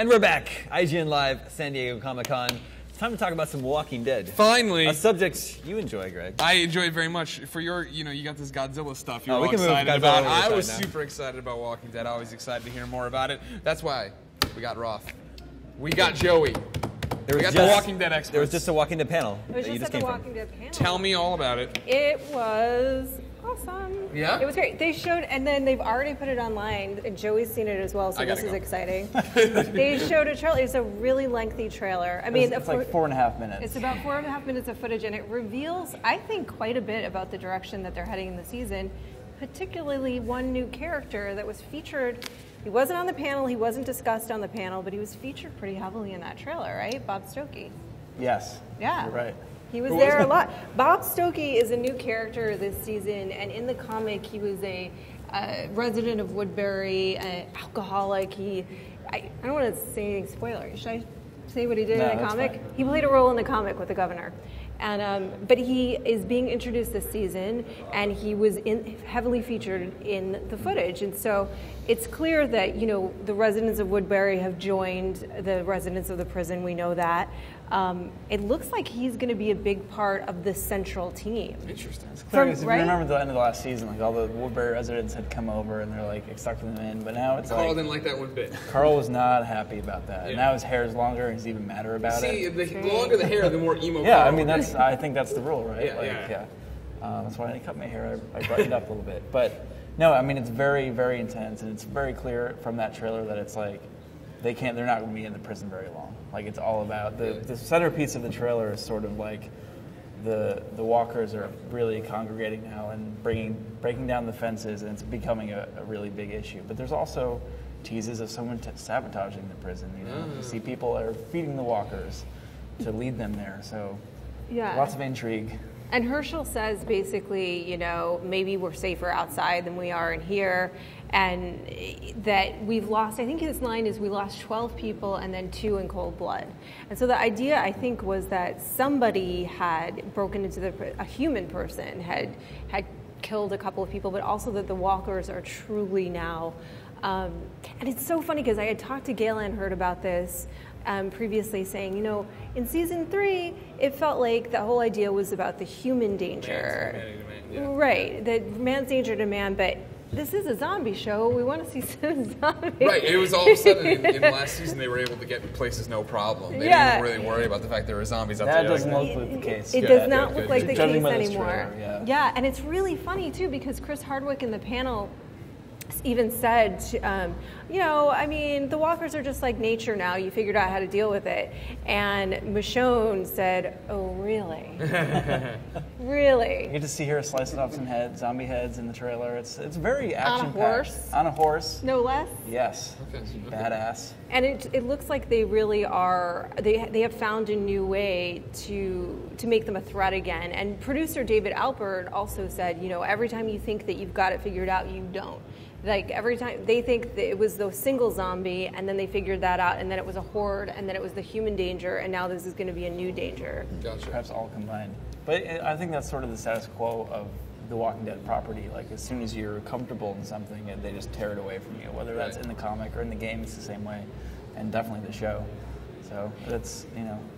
And we're back. IGN Live, San Diego Comic-Con. It's time to talk about some Walking Dead. Finally. A subject you enjoy, Greg. I enjoy it very much. For your, you got this Godzilla stuff you're we all can move excited Godzilla about. over to the I side was now. super excited about Walking Dead. I was excited to hear more about it. That's why we got Roth. We got Joey. We got the Walking Dead experts. There was just a Walking Dead panel It was that you just just at came the from. Walking Dead panel. Tell me all about it. It was awesome. Yeah? It was great. They showed, and then they've already put it online, and Joey's seen it as well, so this is exciting. They showed a trailer. It's a really lengthy trailer. I mean, it's like 4.5 minutes. It's about 4.5 minutes of footage, and it reveals, I think, quite a bit about the direction that they're heading in the season, particularly one new character that was featured. He wasn't on the panel, he wasn't discussed on the panel, but he was featured pretty heavily in that trailer, right? Bob Stokey. Yes. Yeah. You're right. He was there a lot. Bob Stokey is a new character this season, and in the comic, he was a resident of Woodbury, an alcoholic. I don't want to say any spoilers. Should I say what he did in the comic? Fine. He played a role in the comic with the governor. And but he is being introduced this season, and he was heavily featured in the footage. And so it's clear that, the residents of Woodbury have joined the residents of the prison. We know that. It looks like he's going to be a big part of the central team. Interesting. It's clear because if you remember the end of the last season, like all the Woodbury residents had come over and they're like accepting them in, but now it's Carl didn't like that one bit. Carl was not happy about that. Yeah. Now his hair is longer and he's even madder about it. See, the longer the hair, the more emo. Yeah, Carl. I mean I think that's the rule, right? Yeah. That's why I cut my hair. I brightened up a little bit, but no, I mean it's very, very intense, and it's very clear from that trailer that it's like they're not going to be in the prison very long. Like it's all about the centerpiece of the trailer is sort of like the walkers are really congregating now and breaking down the fences, and it's becoming a really big issue. But there's also teases of someone sabotaging the prison. You see people are feeding the walkers to lead them there. So lots of intrigue. And Herschel says basically, maybe we're safer outside than we are in here, and that we've lost, I think his line is, we lost 12 people and then 2 in cold blood. And so the idea, I think, was that somebody had broken into a human person had killed a couple of people, but also that the walkers are truly now. And it's so funny because I had talked to Galen and heard about this previously, saying, in season 3, it felt like the whole idea was about the human danger. Right, the man's danger to man, but this is a zombie show. We want to see some zombies. Right, it was all of a sudden, in last season, they were able to get places no problem. They didn't really worry about the fact there were zombies out there. That doesn't look like the case. It does not look like the Judging case by this anymore. trailer, Yeah, and it's really funny, too, because Chris Hardwick in the panel even said, the walkers are just like nature now. You figured out how to deal with it. And Michonne said, oh, really? Really? You get to see her slicing off some zombie heads in the trailer. It's very action-packed. On a horse? On a horse. No less? Yes. Okay. Badass. And it looks like they really are, they have found a new way to make them a threat again. And producer David Alpert also said, every time you think that you've got it figured out, you don't. Like every time they think that it was the single zombie, and then they figured that out, and then it was a horde, and then it was the human danger, and now this is going to be a new danger. Gotcha. Perhaps all combined. But I think that's sort of the status quo of the Walking Dead property. Like as soon as you're comfortable in something, they just tear it away from you. Whether that's in the comic or in the game, it's the same way, and definitely the show. So that's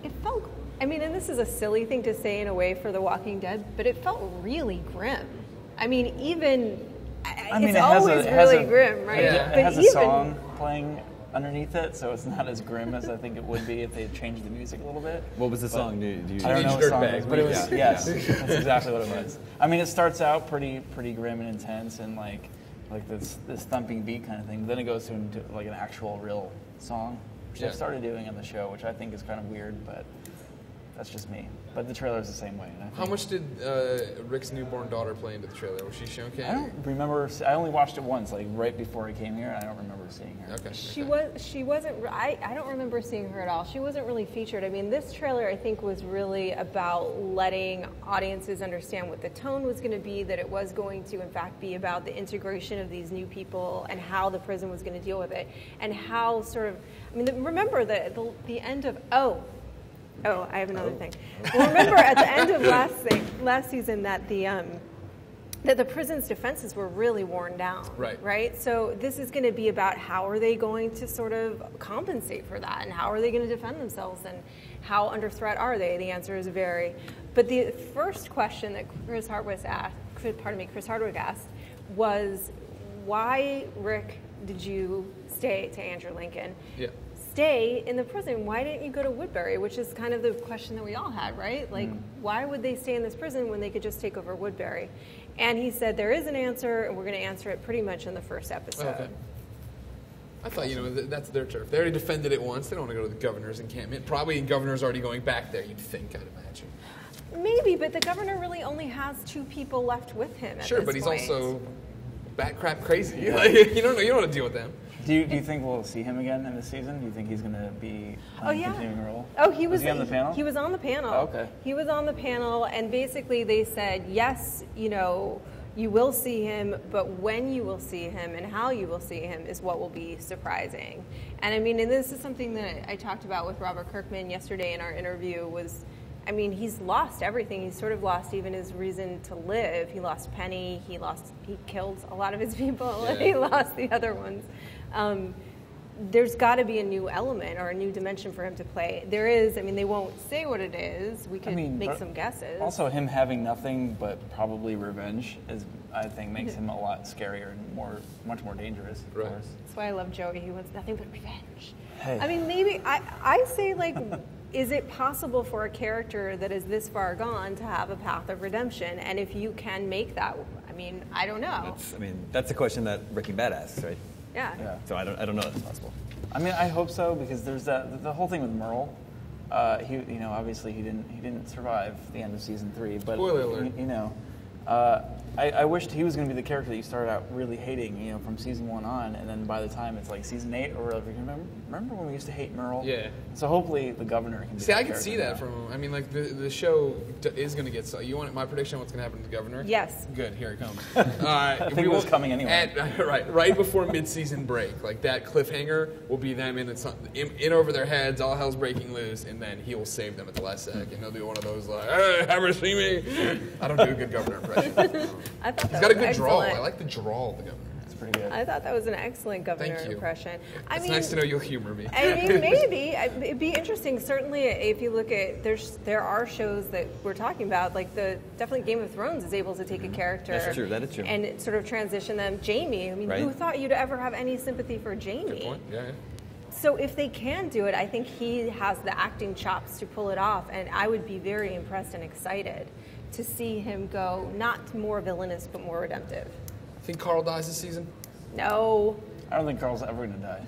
It felt. And this is a silly thing to say in a way for The Walking Dead, but it felt really grim. It's always really grim, right? Yeah. But it has a song playing underneath it, so it's not as grim as I think it would be if they changed the music a little bit. What was the song? Do you I don't know what song it is, but it was, Yeah. yes, that's exactly what it was. It starts out pretty grim and intense and like this thumping beat kind of thing, but then it goes into like an actual real song, which they've started doing on the show, which I think is kind of weird, but that's just me. But the trailer is the same way. How much did Rick's newborn daughter play into the trailer? Was she shown? I don't remember. I only watched it once, like right before I came here, and I don't remember seeing her. Okay. She wasn't. I don't remember seeing her at all. She wasn't really featured. This trailer I think was really about letting audiences understand what the tone was going to be. That it was going to, in fact, be about the integration of these new people and how the prison was going to deal with it, and how sort of. Remember the end of I have another thing. Well, remember at the end of last season that that the prison's defenses were really worn down. Right? So this is going to be about how are they going to sort of compensate for that, and how are they going to defend themselves, and how under threat are they? The answer is very. But the first question that Chris Hardwick asked was, why, Rick, did you stay to Andrew Lincoln? Yeah. Stay in the prison. Why didn't you go to Woodbury? Which is kind of the question that we all had, right? Like, why would they stay in this prison when they could just take over Woodbury? And he said there is an answer, and we're going to answer it pretty much in the first episode. Okay. I thought, that's their turf. They already defended it once. They don't want to go to the governor's encampment. Probably the governor's already going back there, you'd think, I'd imagine. Maybe, but the governor really only has 2 people left with him at this but he's point. also bat crap crazy. Like, you don't want to deal with them. Do you think we'll see him again in this season? Do you think he's going to be playing a continuing role? Oh, he was on the panel? He was on the panel. Oh, okay. He was on the panel, and basically they said, yes, you will see him, but when you will see him and how you will see him is what will be surprising. And I mean, and this is something that I talked about with Robert Kirkman yesterday in our interview was, I mean, he's lost everything. He's sort of lost even his reason to live. He lost Penny. He killed a lot of his people. Yeah. He lost the other ones. There's got to be a new element or a new dimension for him to play. There is. I mean, they won't say what it is. We could make some guesses. Also, him having nothing but probably revenge I think, makes him a lot scarier and much more dangerous. Of course. That's why I love Joey. He wants nothing but revenge. Hey. I mean, maybe I say like, is it possible for a character that is this far gone to have a path of redemption? And if you can make that, I mean, I don't know. That's a question that Breaking Bad asks, right? Yeah. So I don't know if it's possible. I mean, I hope so, because there's the whole thing with Merle. He obviously he didn't survive the end of season 3, but spoiler alert. I wished he was going to be the character that you started out really hating, from season 1 on, and then by the time it's like season 8 or whatever, remember when we used to hate Merle? Yeah. So hopefully the governor can be See, that I could see that now. from. I mean, like the show is going to get. So you want my prediction? What's going to happen to the governor? Yes. Good. Here it comes. I think it was coming anyway. Right before mid-season break, like that cliffhanger will be them in over their heads. All hell's breaking loose, and then he will save them at the last second. He'll do one of those like, "Hey, ever see me?" I don't do a good governor impression. I thought He's got a good excellent. drawl. I like the drawl of the governor. It's pretty good. I thought that was an excellent governor Thank you. impression. It's nice to know you'll humor me. I mean, maybe it'd be interesting. Certainly, if you look at there are shows that we're talking about, like definitely Game of Thrones is able to take a character. That's true. That is true. And sort of transition them. Jamie. I mean, Right. who thought you'd ever have any sympathy for Jamie? Good point. Yeah. So if they can do it, I think he has the acting chops to pull it off, and I would be very impressed and excited to see him go not more villainous but more redemptive. Think Carl dies this season? No. I don't think Carl's ever going to die.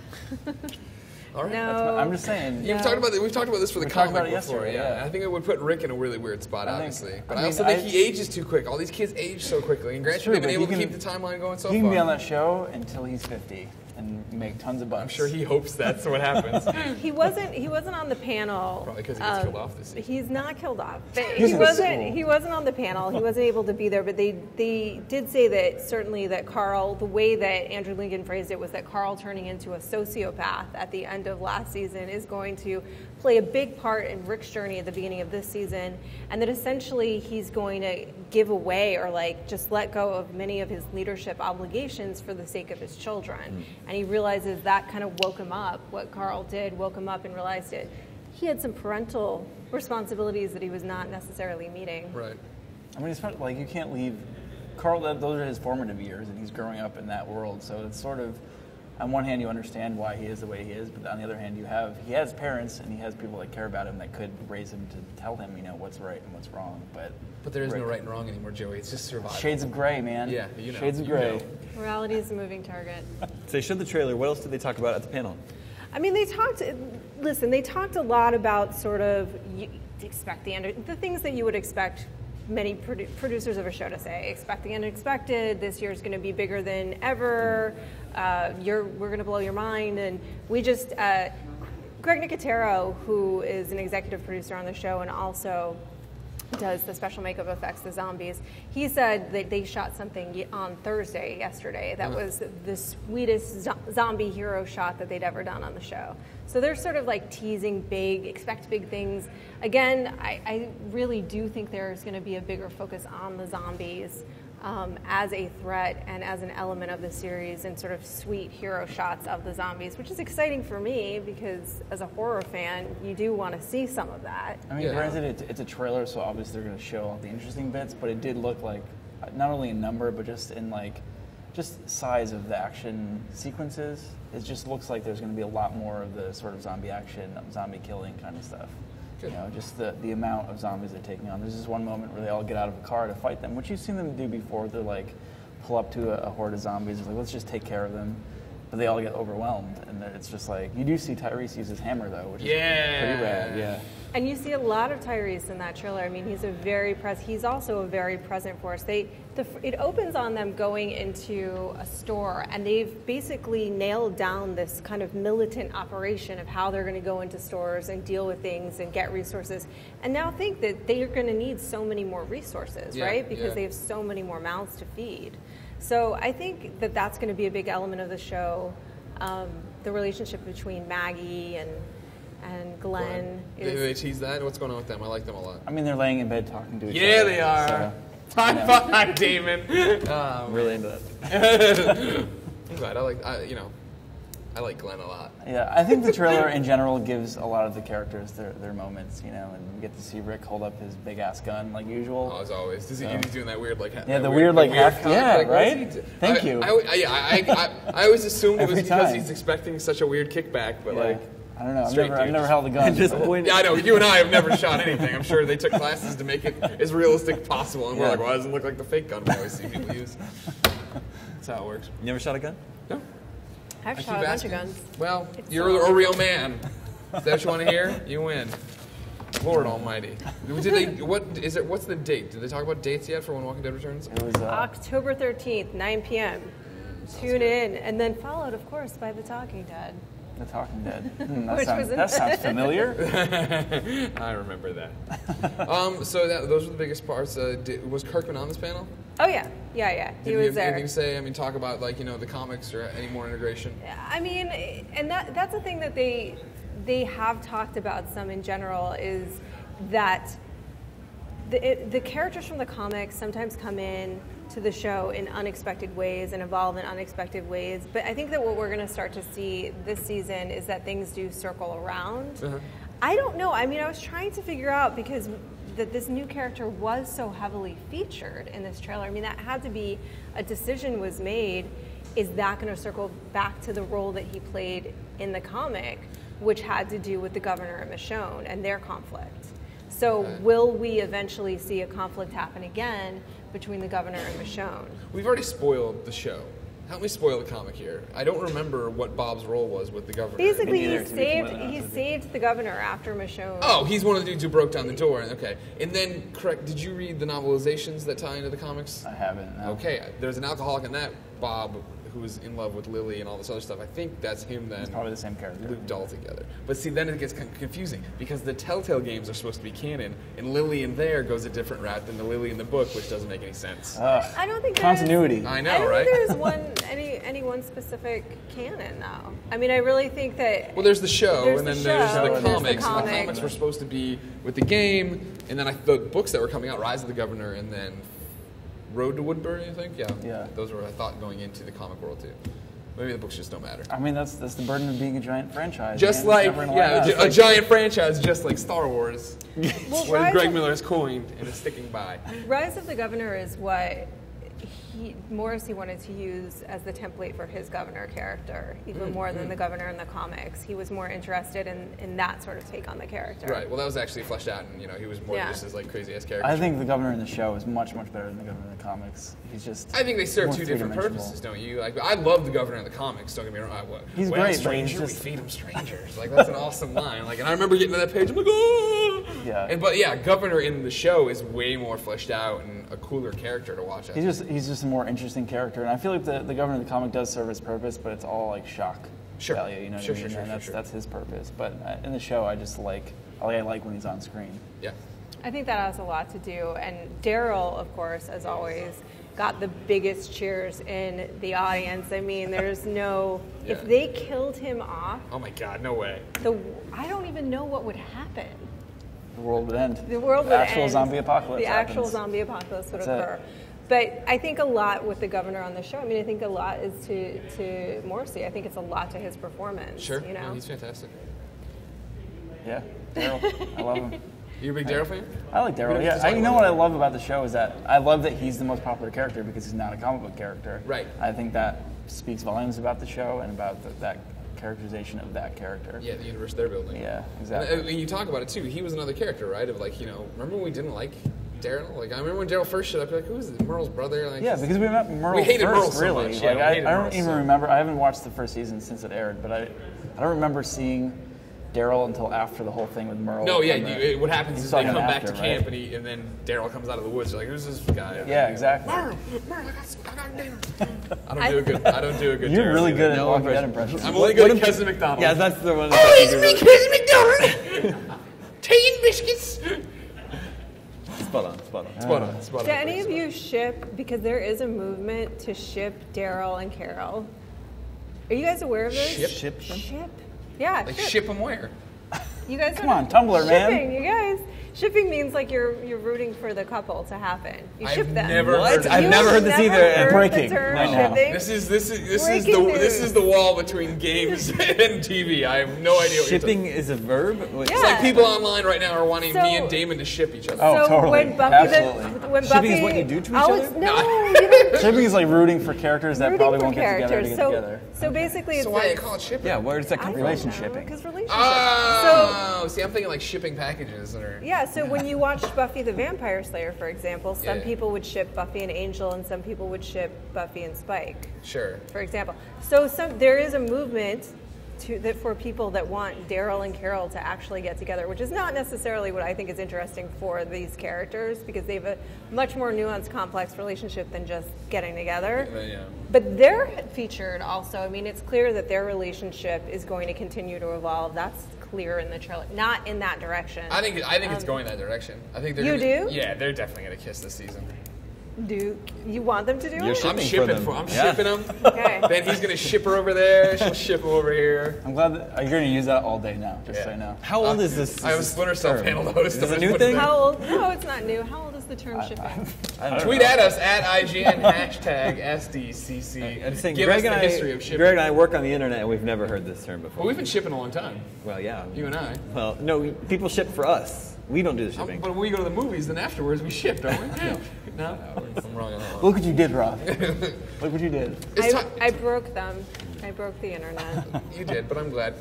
All right. No. I'm just saying. We've talked about this for the We talked comic about it before. yesterday, Yeah. yeah. I think it would put Rick in a really weird spot, obviously. But I mean, also think he ages too quick. All these kids age so quickly. And granted, true, they've been but able to he keep the timeline going so far. He can be on that show until he's 50 and make tons of bucks. I'm sure he hopes that's what happens. He wasn't on the panel. Probably because he gets killed off this season. He's not killed off. But He's he in wasn't. school. He wasn't on the panel. He wasn't able to be there. But they did say that certainly that Carl, the way that Andrew Lincoln phrased it was that Carl turning into a sociopath at the end of last season is going to play a big part in Rick's journey at the beginning of this season, and that essentially he's going to give away or like just let go of many of his leadership obligations for the sake of his children. And he realizes that kind of woke him up. What Carl did woke him up and realized it. He had some parental responsibilities that he was not necessarily meeting. Right. I mean, it's not, like you can't leave Carl. Those are his formative years, and he's growing up in that world. So it's sort of, on one hand, you understand why he is the way he is, but on the other hand, he has parents and he has people that care about him that could raise him to tell him, what's right and what's wrong. But there is no right and wrong anymore, Joey. It's just survival. Shades of gray, man. Yeah, Shades of gray. Morality is a moving target. So they showed the trailer. What else did they talk about at the panel? I mean, they talked a lot about sort of expect the things that you would expect many producers of a show to say. Expect the unexpected. This year's going to be bigger than ever. We're going to blow your mind. And we just, Greg Nicotero, who is an executive producer on the show and also does the special makeup effects, the zombies, he said that they shot something on Thursday, yesterday, that was the sweetest zombie hero shot that they'd ever done on the show. So they're sort of like teasing expect big things. Again, I really do think there's going to be a bigger focus on the zombies. as a threat and as an element of the series, and sort of sweet hero shots of the zombies, which is exciting for me because as a horror fan, you do want to see some of that. I mean, granted, it's a trailer, so obviously they're going to show all the interesting bits, but it did look like, not only in number, but just in like, just size of the action sequences. It just looks like there's going to be a lot more of the sort of zombie action, zombie killing kind of stuff. Good. You know, just the amount of zombies they're taking on. There's this one moment where they all get out of a car to fight them, which you've seen them do before. They're like, pull up to a horde of zombies, it's like, let's just take care of them. But they all get overwhelmed, and it's just like, you do see Tyrese use his hammer, though, which is pretty rad, yeah. And you see a lot of Tyrese in that trailer. I mean, he's also a very present force. It opens on them going into a store, and they've basically nailed down this kind of militant operation of how they're going to go into stores and deal with things and get resources. And now think that they are going to need so many more resources, right? Because they have so many more mouths to feed. So I think that that's going to be a big element of the show. The relationship between Maggie and Glenn. Did they tease that? What's going on with them? I like them a lot. I mean, they're laying in bed talking to each other. Yeah, they are. So, High five, Daemon. I'm really into that. I'm glad. I like Glenn a lot. Yeah, I think the trailer in general gives a lot of the characters their moments, you know, and we get to see Rick hold up his big ass gun like usual. Oh, as always. He's doing that weird like half. Yeah, right. Thank you. I always assumed it was because time. he's expecting such a weird kickback, but like. I don't know. I've never held a gun. Yeah, I know. You and I have never shot anything. I'm sure they took classes to make it as realistic as possible, and we're like, well, it doesn't look like the fake gun we always see people use. That's how it works. You never shot a gun? No. I've shot a bunch of guns. Well, you're a real man. Is that what you want to hear? You win. Lord Almighty. What's the date? Did they talk about dates yet for when Walking Dead returns? It was October 13th, 9 p.m. Tune in, and then followed, of course, by The Talking Dead. The Talking Dead. That sounds familiar. I remember that. So those were the biggest parts. Was Kirkman on this panel? Oh yeah. He was there. Anything to say? I mean, talk about the comics or any more integration. I mean, and that's the thing that they have talked about some in general is that the characters from the comics sometimes come in to the show in unexpected ways and evolve in unexpected ways. But I think that what we're going to start to see this season is that things do circle around. Uh-huh. I don't know. I mean, I was trying to figure out because that this new character was so heavily featured in this trailer. I mean, that had to be a decision was made. Is that going to circle back to the role that he played in the comic, which had to do with the governor and Michonne and their conflict? So will we eventually see a conflict happen again between the governor and Michonne? We've already spoiled the show. Help me spoil the comic here. I don't remember what Bob's role was with the governor. Basically, he saved the governor after Michonne. Oh, he's one of the dudes who broke down the door. Okay. And then, correct, did you read the novelizations that tie into the comics? I haven't, no. Okay. There's an alcoholic in that, Bob, who was in love with Lily and all this other stuff. I think that's him then. It's probably the same character. Looped all together. But see, then it gets kind of confusing because the Telltale games are supposed to be canon, and Lily in there goes a different route than the Lily in the book, which doesn't make any sense. I don't think continuity. I know, right? There's any one specific canon, though. I mean, I really think that. Well, there's the show, and then there's the comics. And the comics were supposed to be with the game, and then the books that were coming out, Rise of the Governor, and then Road to Woodbury, I think. Yeah. Those were, I thought, going into the comic world too. Maybe the books just don't matter. I mean, that's the burden of being a giant franchise. Just a giant franchise, just like Star Wars, what Greg Miller has coined and is sticking by. Rise of the Governor is what Morrissey wanted to use as the template for his governor character, even more than the governor in the comics. He was more interested in that sort of take on the character. Right. Well, that was actually fleshed out, and he was more just his crazy ass character. I think the governor in the show is much better than the governor in the comics. He's just. I think they serve two different purposes, don't you? Like, I love the governor in the comics. Don't get me wrong. He's great, stranger, we feed him strangers. Like, that's an awesome line. Like, and I remember getting to that page. I'm like, oh. Yeah. But governor in the show is way more fleshed out and a cooler character to watch. He's just a more interesting character, and I feel like the governor in the comic does serve his purpose, but it's all like shock value. You know what I mean? And that's his purpose. But in the show, I just like when he's on screen. Yeah. I think that has a lot to do, and Daryl, of course, as always, got the biggest cheers in the audience. I mean, there's no. If they killed him off. Oh my God! No way. I don't even know what would happen. The world would end. The world would end. The actual zombie apocalypse. The actual zombie apocalypse would occur. But I think a lot with the governor on the show. I mean, I think a lot is to Morrissey. I think it's a lot to his performance. Sure. You know? Yeah, he's fantastic. Yeah, Daryl. I love him. You a big Daryl fan? I like Daryl. Yeah, you know what I love about the show is that I love that he's the most popular character because he's not a comic book character. Right. I think that speaks volumes about the show and about that characterization of that character. Yeah, the universe they're building. Yeah, exactly. And you talk about it too. He was another character, right? Of like, you know, remember when we didn't like Daryl? Like, I remember when Daryl first showed up, like, who is it? Merle's brother? Like, Yeah, because we met Merle We hated first, Merle so really. much. Yeah, we Like, hated I don't Merle even so remember. I haven't watched the first season since it aired, but I don't remember seeing Daryl until after the whole thing with Merle. No, yeah. and What happens you is saw they him come back after, to camp, right? and then Daryl comes out of the woods. You're like, who's this guy? Yeah, exactly. Merle, I don't do a good. I don't do a good. You're Daryl really either. good at No Walking Dead impression. impressions. I'm only good at Cousin McDonald. Yeah, that's the one. Oh, it's me, Cousin McDonald. Tea and biscuits. Spot on. Spot on. Do any of you ship, because there is a movement to ship Daryl and Carol? Are you guys aware of this? Ship? Ship. Yeah, Like ship. ship them where? You guys Come are on, Tumblr, man. shipping, you guys. Shipping means like you're rooting for the couple to happen. You ship I've them. never heard I've You never heard have this never either. heard Breaking the term right now. shipping? This is Breaking news. the wall between games and TV. I have no idea what Shipping is a verb? Wait, Yeah. It's like people online right now are wanting So- me and Damon to ship each other. Oh, So totally. when Buffy, Absolutely. when Shipping Buffy, is what you do to each oh, other? it's- No, you don't. Shipping is like rooting for characters that Rooting probably for won't get together to get so, together. So basically, So it's why do you like, call it shipping? Yeah, where does that come from? Relationshipping. Because relationship. Oh, see, I'm thinking like shipping packages or. Yeah, so when you watch Buffy the Vampire Slayer, for example, some Yeah. people would ship Buffy and Angel, and some people would ship Buffy and Spike, Sure. for example. So there is a movement for people that want Daryl and Carol to actually get together, which is not necessarily what I think is interesting for these characters, because they have a much more nuanced, complex relationship than just getting together. Yeah. But they're featured also. I mean, it's clear that their relationship is going to continue to evolve. That's clear in the trailer. Not in that direction. I think it's going that direction. I think they're. You gonna, do? Yeah, they're definitely gonna kiss this season. Do you want them to do You're it? I'm Shipping shipping for them. I'm Yeah. shipping them. Okay. Then he's gonna ship her over there. She'll ship him over here. I'm glad that you're going to use that all day now, just so Yeah. you know. How old is this? I have a Splinter Cell term? panel host. Is this a I'm new gonna put it thing? there. How old? No, it's not new. How old is the term shipping? I don't Tweet know. at us at IGN hashtag SDCC. I'm saying Give Greg us the and history of shipping. Greg and I work on the internet, and we've never heard this term before. Well, we've been shipping a long time. Well, yeah. You and I. Well, no, people ship for us. We don't do the shipping. But when we go to the movies, then afterwards we ship, don't we? No? I'm wrong on that one. Look what you did, Roth. Look what you did. I broke them. I broke the internet. You did, but I'm glad.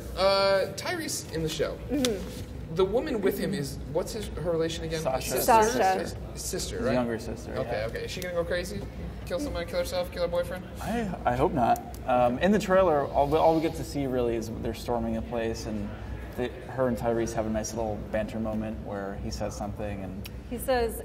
Tyrese in the show. Mm-hmm. The woman with him is, what's her relation again? Sasha. Sasha. His sister, His right? younger sister. Okay, yeah. okay. Is she gonna go crazy? Kill somebody, kill herself, kill her boyfriend? I hope not. In the trailer, all we get to see really is they're storming a place, and her and Tyrese have a nice little banter moment where he says something, and He says,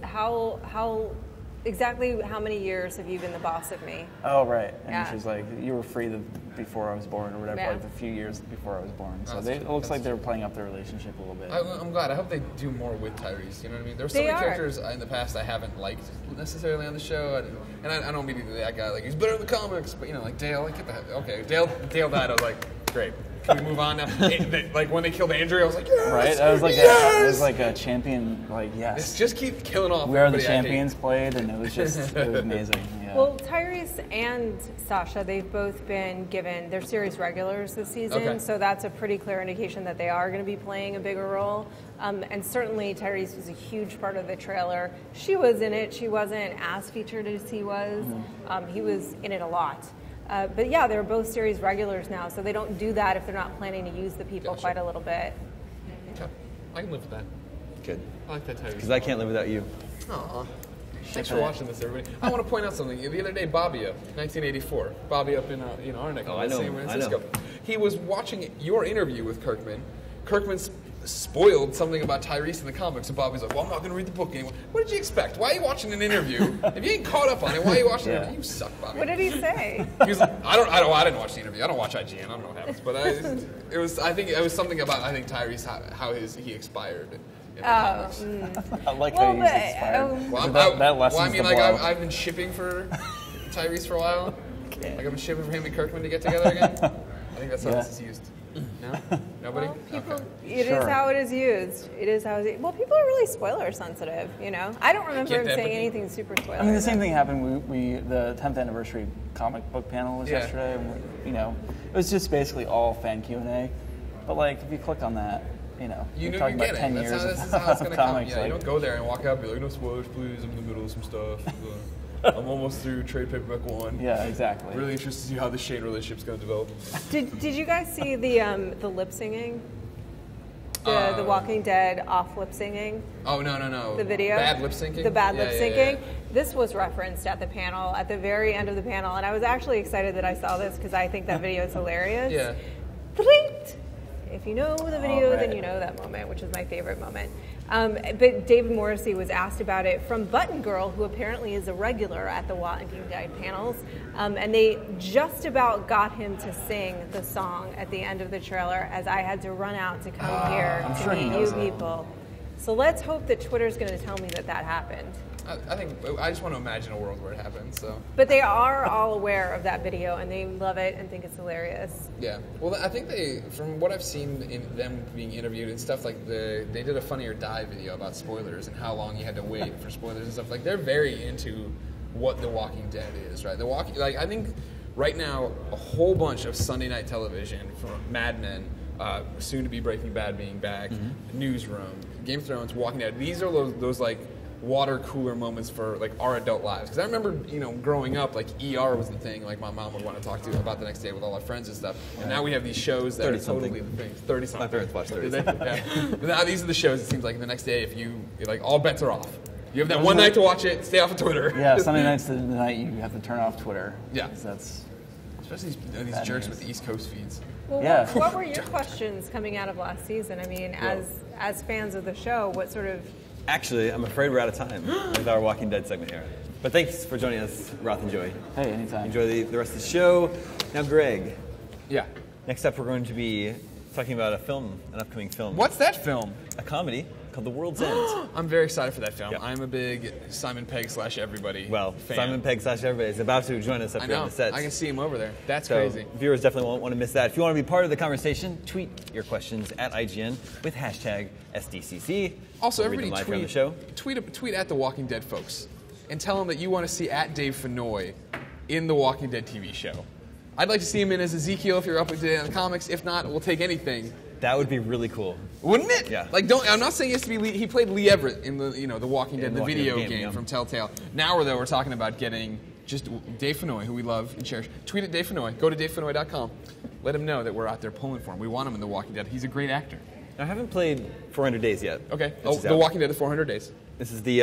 exactly how many years have you been the boss of me? oh right, and Yeah. she's like, you were free before I was born, or whatever, Yeah. like a few years before I was born. So That's it true. looks like That's they're playing up their relationship a little bit. I'm glad. I hope they do more with Tyrese. You know what I mean? There were so They many are. characters in the past I haven't liked necessarily on the show, and I don't mean to be that guy like he's better in the comics, but you know, like Dale. Like, get the heck. Okay, Dale died. I was like, great. Can we move on now? Like when they killed Andrea, I was like, yes, Right? That was like yes! it was like a champion. Like It's yes, just keep killing off. we are the everybody I hate. champions played, and it was amazing. Yeah. Well, Tyrese and Sasha, they've both been given, they're series regulars this season, Okay. so that's a pretty clear indication that they are going to be playing a bigger role. And certainly Tyrese was a huge part of the trailer. She was in it. She wasn't as featured as he was. He was in it a lot. But yeah, they're both series regulars now, so they don't do that if they're not planning to use the people Gotcha. quite a little bit. Okay. I can live with that. Good. I like that Tyrese. Because I can't live without you. Aw. Thanks for watching this, everybody. I want to point out something. The other day, Bobby, 1984. Bobby up in our neck of I know, San I Francisco. know. He was watching your interview with Kirkman. Kirkman spoiled something about Tyrese in the comics, and Bobby's like, "Well, I'm not going to read the book anymore." What did you expect? Why are you watching an interview? If you ain't caught up on it, why are you watching it? You suck, Bobby. What did he say? He was like, I didn't watch the interview. I don't watch IGN. I don't know what happens, but I think it was something about Tyrese how he expired. In the comics. I like Well, how but, he's inspired. Well, That lessens I mean, the like blow. I've been shipping for Tyrese for a while. Like I've been shipping for him and Kirkman to get together again. I think that's how Yeah. this is used. No? Nobody? Well, people, Okay. it Sure. is how it is used. It is how it is. Well, people are really spoiler sensitive, you know. I don't remember get him that, saying but- anything super spoiler. I mean, the same thing happened. The 10th anniversary comic book panel was Yeah. yesterday. And you know, it was just basically all fan Q&A. But like, if you click on that, you know, You you're know, talking you about get 10 it. years This is how it's of gonna come. comics. Yeah, like, you don't go there and walk out and be like, no spoilers, please. I'm in the middle of some stuff. I'm almost through trade paperback 1. yeah, exactly. Really interested to see how the Shane relationship's going to develop. Did you guys see the lip singing? The Walking Dead off lip singing? Oh, no. The video? Bad lip syncing? The bad lip Yeah, syncing. yeah. This was referenced at the panel, at the very end of the panel, and I was actually excited that I saw this because I think that video is hilarious. Yeah. Bleep! If you know the video, right. then you know that moment, which is my favorite moment. But David Morrissey was asked about it from Button Girl, who apparently is a regular at the Walking Dead panels, and they just about got him to sing the song at the end of the trailer as I had to run out to come here I'm to sure he meet you knows that. people. So let's hope that Twitter's going to tell me that happened. I just want to imagine a world where it happens, so. But they are all aware of that video, and they love it and think it's hilarious. Yeah. Well, I think from what I've seen in them being interviewed and stuff, like they did a Funny or Die video about spoilers and how long you had to wait for spoilers and stuff. Like, they're very into what The Walking Dead is, right? I think right now, a whole bunch of Sunday night television, from Mad Men, soon to be Breaking Bad being back, Newsroom, Game of Thrones, Walking Dead, these are those like, water cooler moments for like our adult lives. Because I remember, growing up, like ER was the thing. Like my mom would want to talk to about the next day with all our friends and stuff. And now we have these shows that are 30-something. totally the thing. 30-something. My parents watched 30. Yeah. But now these are the shows. It seems like the next day, if you like, all bets are off. You have that one night to watch it. Stay off of Twitter. Yeah, Sunday night's the night you have to turn off Twitter. Yeah. 'Cause that's Especially these Bad jerks news. with the East Coast feeds. Well, Yeah. what were your questions coming out of last season? I mean, as fans of the show, what sort of... Actually, I'm afraid we're out of time with our Walking Dead segment here. But thanks for joining us, Roth and Joy. hey, anytime. Enjoy the rest of the show. Now, Greg, Yeah. next up we're going to be talking about an upcoming film. What's that film? A comedy called The World's End. I'm very excited for that film. Yep. I'm a big Simon Pegg / everybody Well, fan. Simon Pegg / everybody is about to join us up I here on know. the set. I can see him over there. That's So crazy. viewers definitely won't want to miss that. If you want to be part of the conversation, tweet your questions at IGN with hashtag SDCC. Also, We'll read everybody them live here on the show. tweet at the Walking Dead folks and tell them that you want to see at Dave Fennoy in the Walking Dead TV show. I'd like to see him in as Ezekiel if you're up to date on the comics. If not, we'll take anything. That would be really cool. Wouldn't it? Yeah. Like, I'm not saying he has to be. He played Lee Everett in the Walking Dead, the the Walking video Dead game, game yeah. from Telltale. Now we're talking about getting just Dave Fennoy, who we love and cherish. Tweet at Dave Fennoy. Go to DaveFennoy.com. Let him know that we're out there pulling for him. We want him in the Walking Dead. He's a great actor. I haven't played 400 Days yet. Okay. Which is The out. Walking Dead: The 400 Days. This is the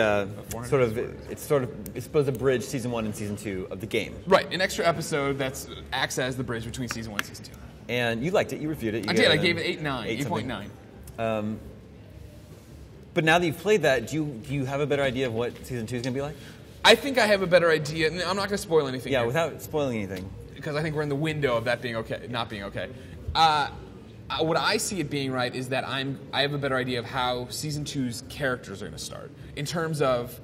400 it's supposed to bridge season 1 and season 2 of the game. Right. An extra episode that acts as the bridge between season 1 and season 2. And you liked it. You reviewed it. You I did. I gave it 8.9. But now that you've played that, do you have a better idea of what season 2 is going to be like? I think I have a better idea. And I'm not going to spoil anything. Yeah, here, without spoiling anything. because I think we're in the window of that being okay, not being okay. What I see it being right is that I have a better idea of how season 2's characters are going to start. In terms of,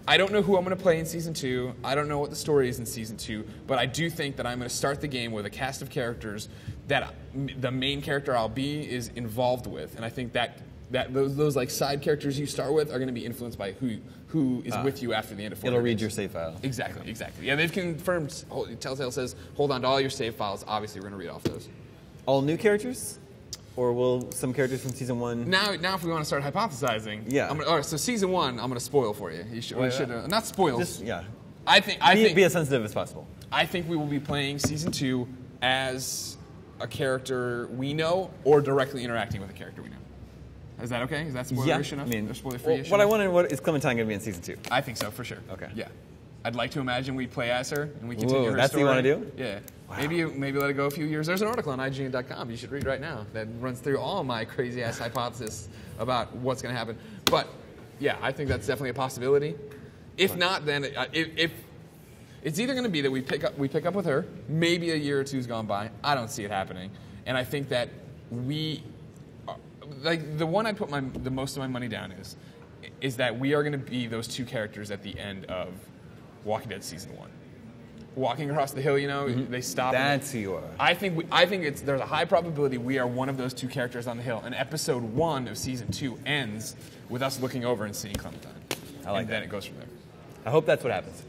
I don't know who I'm going to play in season 2. I don't know what the story is in season 2, but I do think that I'm going to start the game with a cast of characters that the main character I'll be is involved with, and I think that those like side characters you start with are going to be influenced by who is with you after the end of 400 It'll read days. your save file. Exactly. Yeah, they've confirmed. Telltale says hold on to all your save files. Obviously, we're going to read off those. All new characters? Or will some characters from season 1... Now, if we want to start hypothesizing, Yeah. All right. So season 1, I'm going to spoil for you. We should not spoil. Just, yeah. I think Be as sensitive as possible. I think we will be playing season 2 as a character we know or directly interacting with a character we know. Is that okay? Is that spoilerish enough? I mean, Or spoiler-free what I wanted, is Clementine going to be in season 2? I think so, for sure. Okay. Yeah. I'd like to imagine we play as her and we continue Whoa, her that's what story. you wanna do? Yeah. Wow. Maybe let it go a few years. There's an article on IGN.com you should read right now that runs through all my crazy-ass hypotheses about what's going to happen. But, yeah, I think that's definitely a possibility. If not, then if it's either going to be that we pick up with her, maybe a year or two's gone by. I don't see it happening. And I think that like the one I put the most of my money down is that we are going to be those two characters at the end of Walking Dead season 1. walking across the hill, they stop. That's who you are. I think there's a high probability we are one of those two characters on the hill. And episode 1 of season 2 ends with us looking over and seeing Clementine. I like and that. then it goes from there. I hope that's what happens.